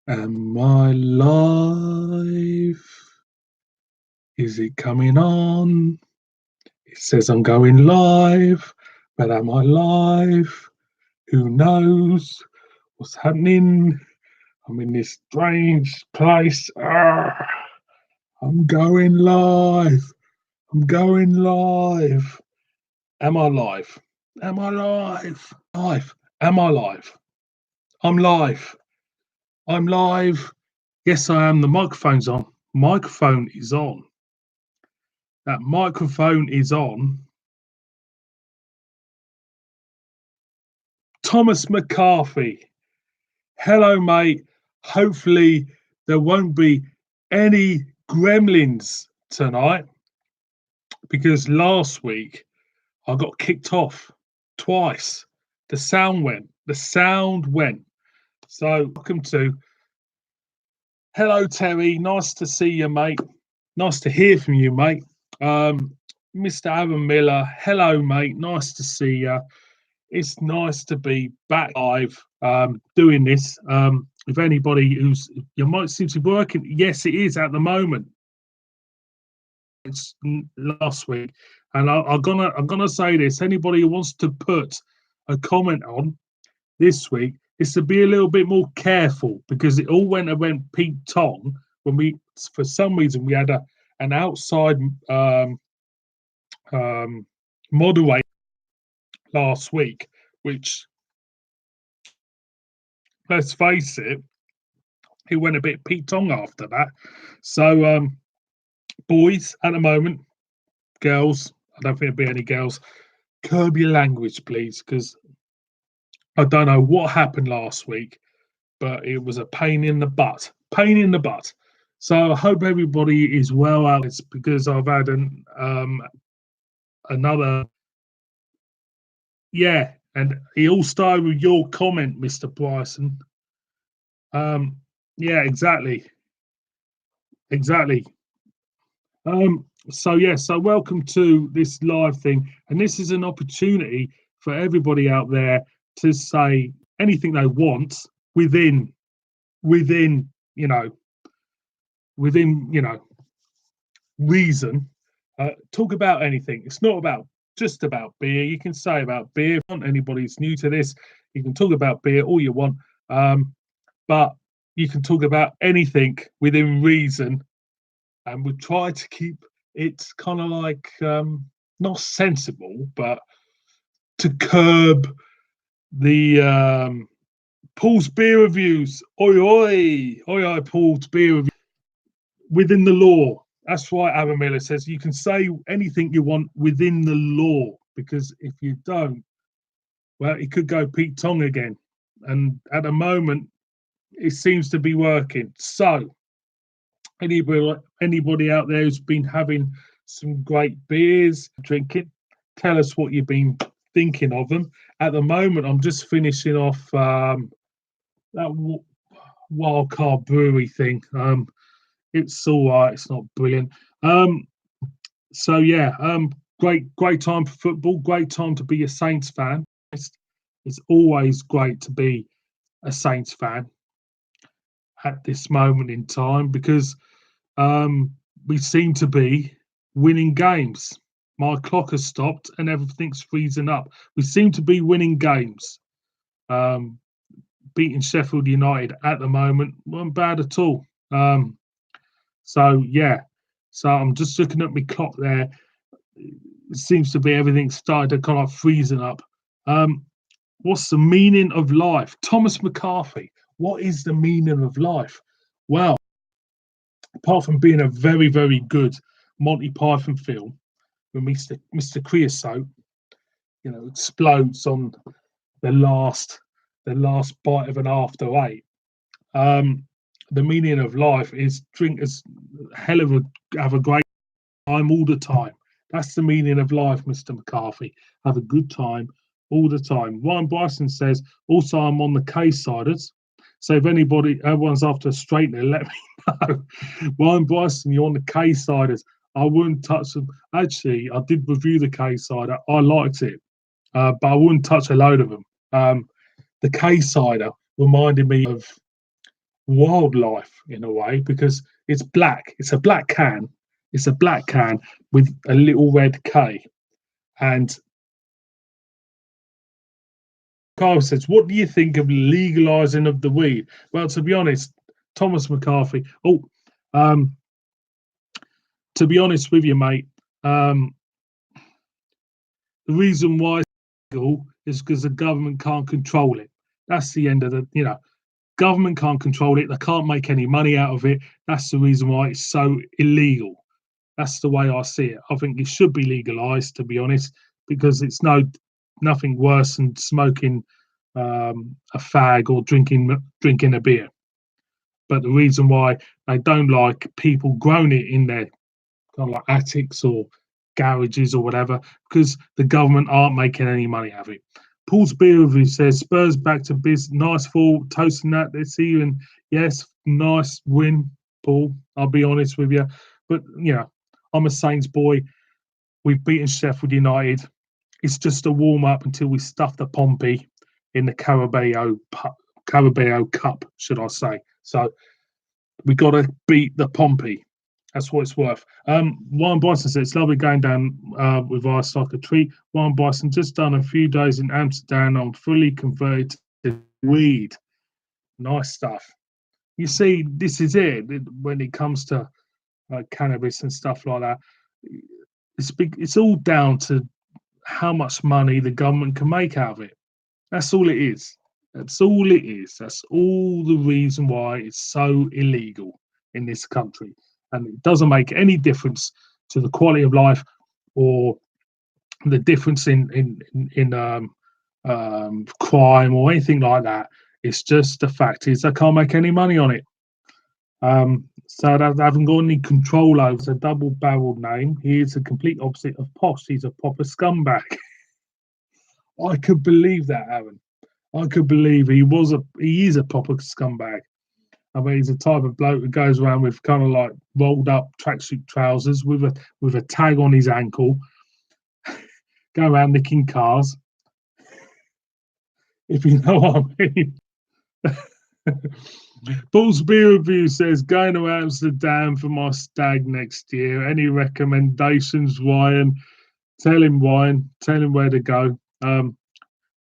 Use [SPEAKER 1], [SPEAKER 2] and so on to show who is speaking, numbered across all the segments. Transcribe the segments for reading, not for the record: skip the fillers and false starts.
[SPEAKER 1] Am I live? Is it coming on? It says I'm going live, but am I live? Who knows what's happening? I'm in this strange place. I'm going live. I'm going live. Am I live? Am I live? Live. Am I live? I'm live. I'm live. Yes, I am. The microphone's on. Microphone is on. That microphone is on. Thomas McCarthy. Hello, mate. Hopefully, there won't be any gremlins tonight because last week I got kicked off twice. The sound went. The sound went. So, welcome to. Hello, Terry. Nice to see you, mate. Nice to hear from you, mate. Mr. Aaron Miller. Hello, mate. Nice to see you. It's nice to be back live doing this. If anybody who's your mic seems to be working, yes, it is at the moment. It's last week, and I'm gonna say this: anybody who wants to put a comment on this week is to be a little bit more careful because it all went Pete Tong when we, for some reason, we had an outside moderator last week, which, let's face it, it went a bit Pete Tong after that. So, boys, at the moment, girls, I don't think there'll be any girls. Curb your language, please, because I don't know what happened last week, but it was a pain in the butt. Pain in the butt. So I hope everybody is well out. It's because I've had another. Yeah, and it all started with your comment, Mr. Bryson. Yeah, exactly. Exactly. So welcome to this live thing, and this is an opportunity for everybody out there to say anything they want within within you know within reason. Talk about anything. It's not about just about beer. You can say about beer. If anybody's new to this, you can talk about beer all you want, but you can talk about anything within reason, and we try to keep it kind of like not sensible, but to curb the Paul's beer reviews. Oi oi oi oi! Paul's beer review within the law. That's why Aaron Miller says you can say anything you want within the law, because if you don't, well, it could go Pete Tong again. And at the moment, it seems to be working. So, anybody out there who's been having some great beers, drinking, tell us what you've been thinking of them. At the moment, I'm just finishing off that Wildcard Brewery thing. It's all right. It's not brilliant. So yeah, great time for football. Great time to be a Saints fan. It's always great to be a Saints fan at this moment in time because we seem to be winning games. My clock has stopped and everything's freezing up. We seem to be winning games. Beating Sheffield United at the moment wasn't bad at all. So yeah, so I'm just looking at my clock there. It seems to be everything started to kind of freezing up. What's the meaning of life? Thomas McCarthy. What is the meaning of life? Well, apart from being a very, very good Monty Python film, when Mr. Creosote, explodes on the last bite of an after eight. The meaning of life is drink as hell of have a great time all the time. That's the meaning of life, Mr. McCarthy. Have a good time all the time. Ryan Bryson says, also, I'm on the K-siders. So if everyone's after a straightener, let me know. Ryan Bryson, you're on the K-siders. I wouldn't touch them. Actually, I did review the K-cider. I liked it, but I wouldn't touch a load of them. The K-cider reminded me of wildlife in a way because it's black. It's a black can. It's a black can with a little red K. And Carl says, "What do you think of legalizing of the weed?" Well, to be honest, Thomas McCarthy. Oh, um, to be honest with you, mate, the reason why it's illegal is because the government can't control it. That's the end of the. Government can't control it. They can't make any money out of it. That's the reason why it's so illegal. That's the way I see it. I think it should be legalized, to be honest, because it's nothing worse than smoking a fag or drinking a beer. But the reason why they don't like people growing it in their kind of like attics or garages or whatever, because the government aren't making any money out of it. Paul's beer review says Spurs back to biz. Nice fall, toasting that this year, and yes, nice win, Paul. I'll be honest with you, but I'm a Saints boy. We've beaten Sheffield United. It's just a warm up until we stuff the Pompey in the Carabao Cup, should I say? So we got to beat the Pompey. That's what it's worth. Warren Bison says it's lovely going down with Ice like a treat. Warren Bison just done a few days in Amsterdam. I'm fully converted to weed. Nice stuff. You see, this is it when it comes to cannabis and stuff like that. It's all down to how much money the government can make out of it. That's all it is. That's all it is. That's all the reason why it's so illegal in this country. And it doesn't make any difference to the quality of life or the difference in crime or anything like that. It's just the fact is they can't make any money on it. So they haven't got any control over. It's a double-barreled name. He is the complete opposite of Posh. He's a proper scumbag. I could believe that, Aaron. I could believe he is a proper scumbag. I mean, he's the type of bloke who goes around with kind of like rolled up tracksuit trousers with a tag on his ankle, go around nicking cars. If you know what I mean. Paul's beer review says going to Amsterdam for my stag next year. Any recommendations, Ryan? Tell him, Ryan. Tell him where to go.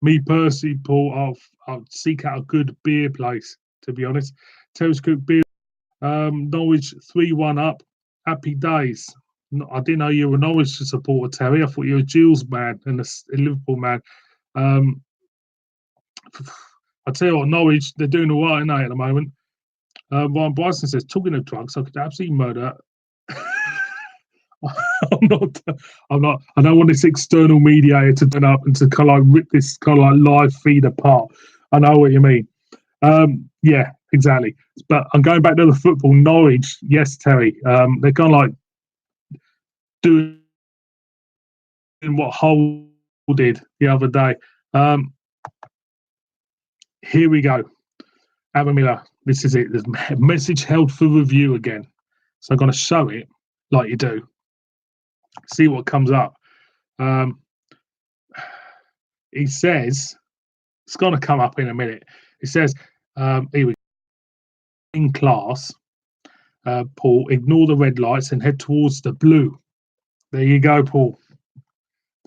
[SPEAKER 1] Me personally, Paul, I'll seek out a good beer place. To be honest, Terry's Cook Beer, Norwich 3-1 up. Happy days. I didn't know you were a Norwich supporter, Terry. I thought you were a Jules man and a Liverpool man. I tell you what, Norwich, they're doing all right now at the moment. Ryan Bryson says, talking of drugs, I could absolutely murder. I'm not. I don't want this external mediator to turn up and to kind of like rip this kind of like live feed apart. I know what you mean. Yeah, exactly. But I'm going back to the football. Norwich, yes, Terry. They're kind of like doing what Hull did the other day. Here we go. Aaron Miller, this is it. There's a message held for review again. So I'm going to show it like you do. See what comes up. He says, it's going to come up in a minute. He says, here we go. In class, Paul, ignore the red lights and head towards the blue. There you go, Paul.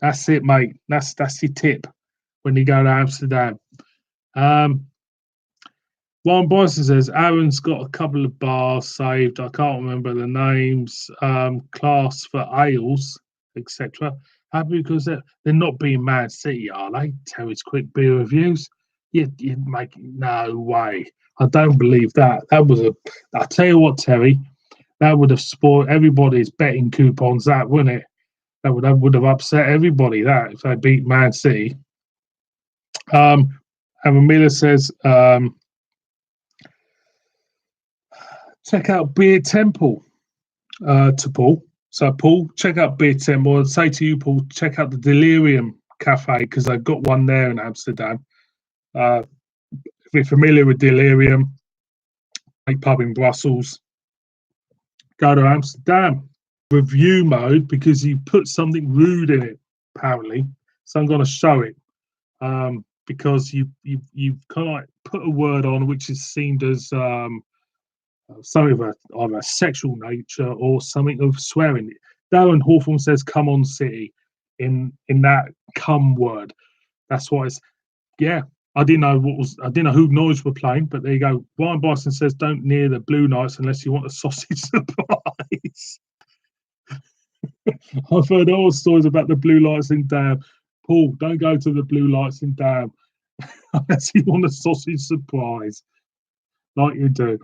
[SPEAKER 1] That's it, mate. That's your tip when you go to Amsterdam. Warren Bryson says Aaron's got a couple of bars saved. I can't remember the names. Class for ales, etc. Happy because they're not being Man City, are they? Terry's quick beer reviews. You'd make no way. I don't believe that. I tell you what, Terry, that would have spoiled everybody's betting coupons. That wouldn't it? That would have upset everybody. That if they beat Man City. Aaron Miller says. Check out Beer Temple to Paul. So, Paul, check out Beer Temple. I'd say to you, Paul, check out the Delirium Cafe because they've got one there in Amsterdam. If you're familiar with Delirium, a pub in Brussels, go to Amsterdam. Review mode because he put something rude in it, apparently. So I'm going to show it. because you've kind of like put a word on which is seemed as something of either a sexual nature or something of swearing. Darren Hawthorne says "come on, City" in that "come" word. That's why it's yeah. I didn't know who Norwich were playing, but there you go. Ryan Bison says don't near the Blue Knights unless you want a sausage surprise. I've heard all stories about the Blue Lights in Dam. Paul, don't go to the Blue Lights in Dam unless you want a sausage surprise, like you do.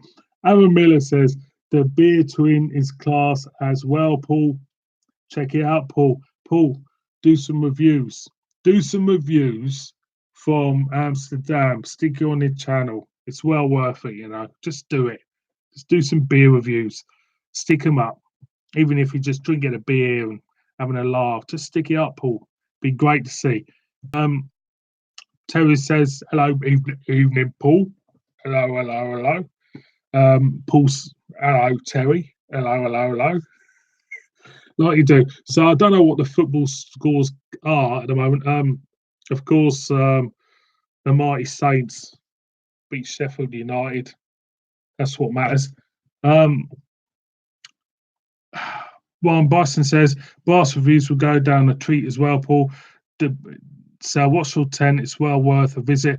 [SPEAKER 1] Aaron Miller says the beer twin is class as well. Paul, check it out, Paul. Paul, do some reviews. Do some reviews from Amsterdam. Stick it on your channel. It's well worth it, you know. Just do it. Just do some beer reviews. Stick them up. Even if you're just drinking a beer and having a laugh, just stick it up, Paul. Be great to see. Terry says, hello, evening, Paul. Hello. Paul's, hello, Terry. Hello. Like you do. So I don't know what the football scores are at the moment. Of course, the mighty Saints beat Sheffield United. That's what matters. Warren Bison says Bath reviews will go down a treat as well, Paul. So Watchford 10, it's well worth a visit.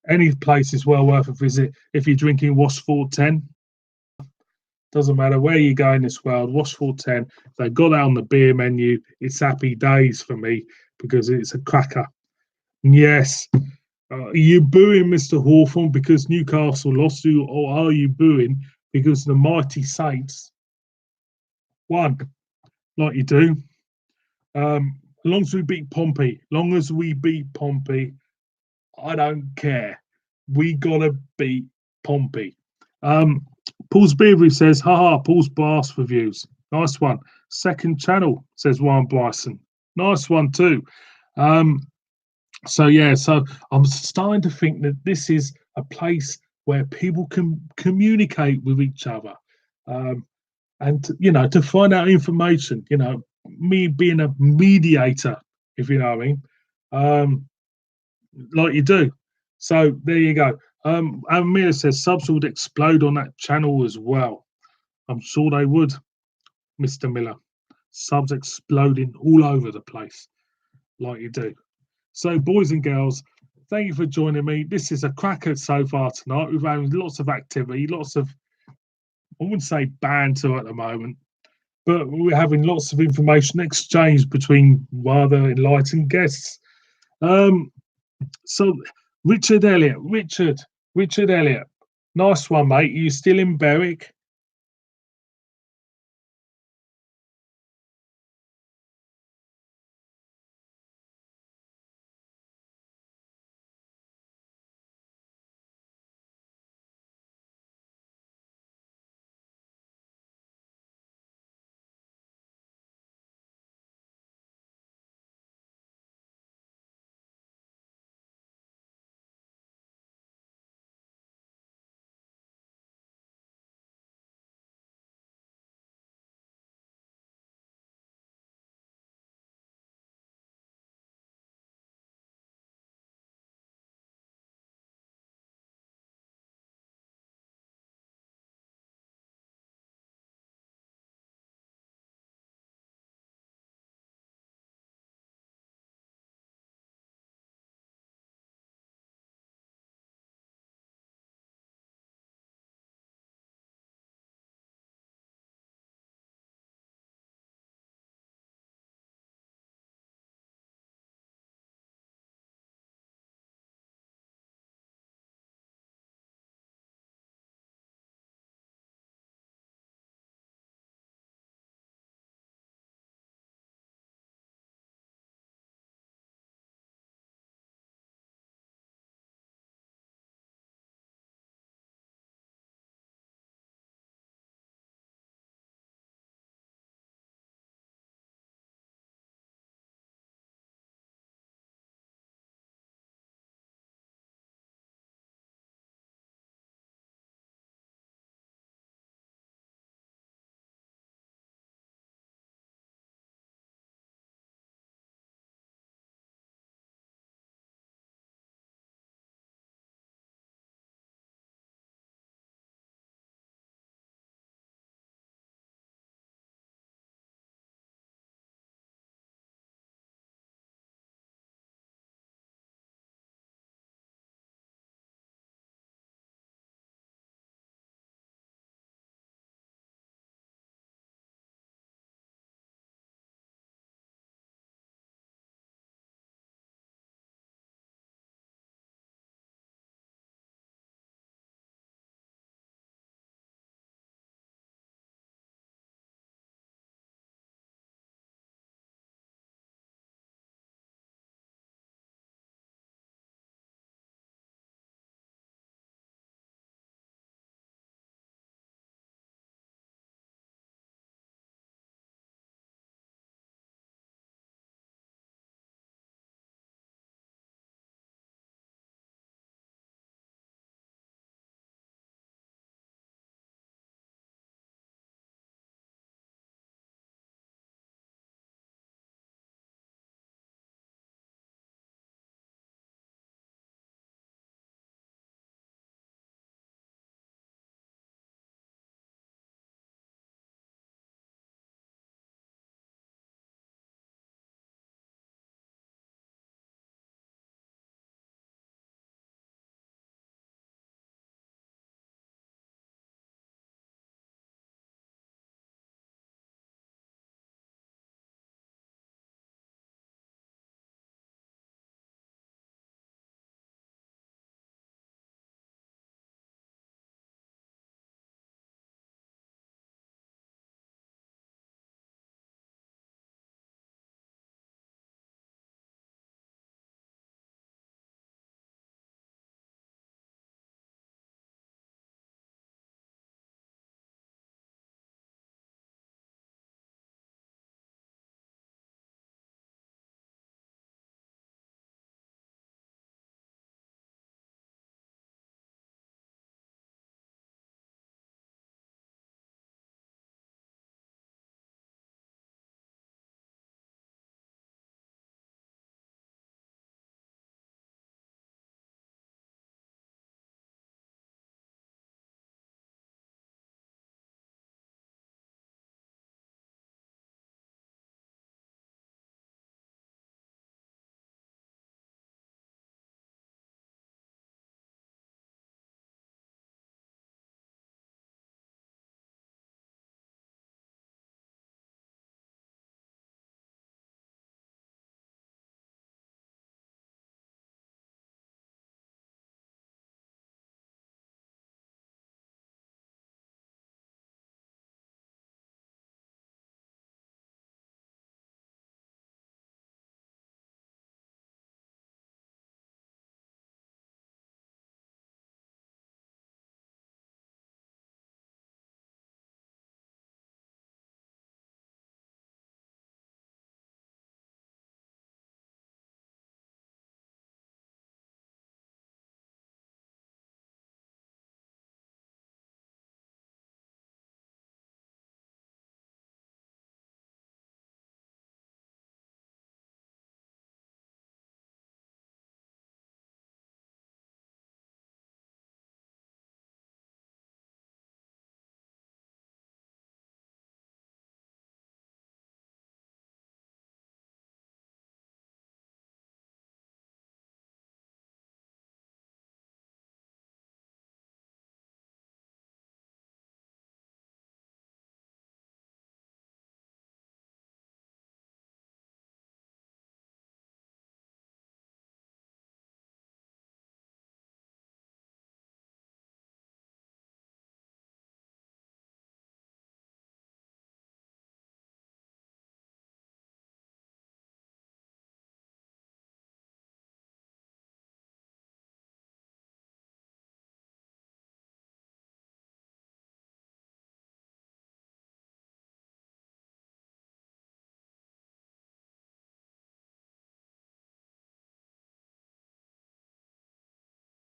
[SPEAKER 1] Any place is well worth a visit if you're drinking Watchford 10. Doesn't matter where you go in this world, Watchford 10, if they got that on the beer menu, it's happy days for me because it's a cracker. Yes. Are you booing Mr. Hawthorne because Newcastle lost you, or are you booing because the mighty Saints won? Like you do. As long as we beat Pompey, I don't care. We gotta beat Pompey. Paul's Beavery says, haha, Paul's Bass reviews. Nice one. Second channel, says Warren Bryson. Nice one too. So I'm starting to think that this is a place where people can communicate with each other. And to find out information, me being a mediator, if you know what I mean, like you do. So there you go. Amir says subs would explode on that channel as well. I'm sure they would, Mr. Miller. Subs exploding all over the place, like you do. So, boys and girls, thank you for joining me. This is a cracker so far tonight. We've had lots of activity, lots of, I wouldn't say banter at the moment, but we're having lots of information exchange between rather enlightened guests. So Richard Elliott, nice one, mate. Are you still in Berwick?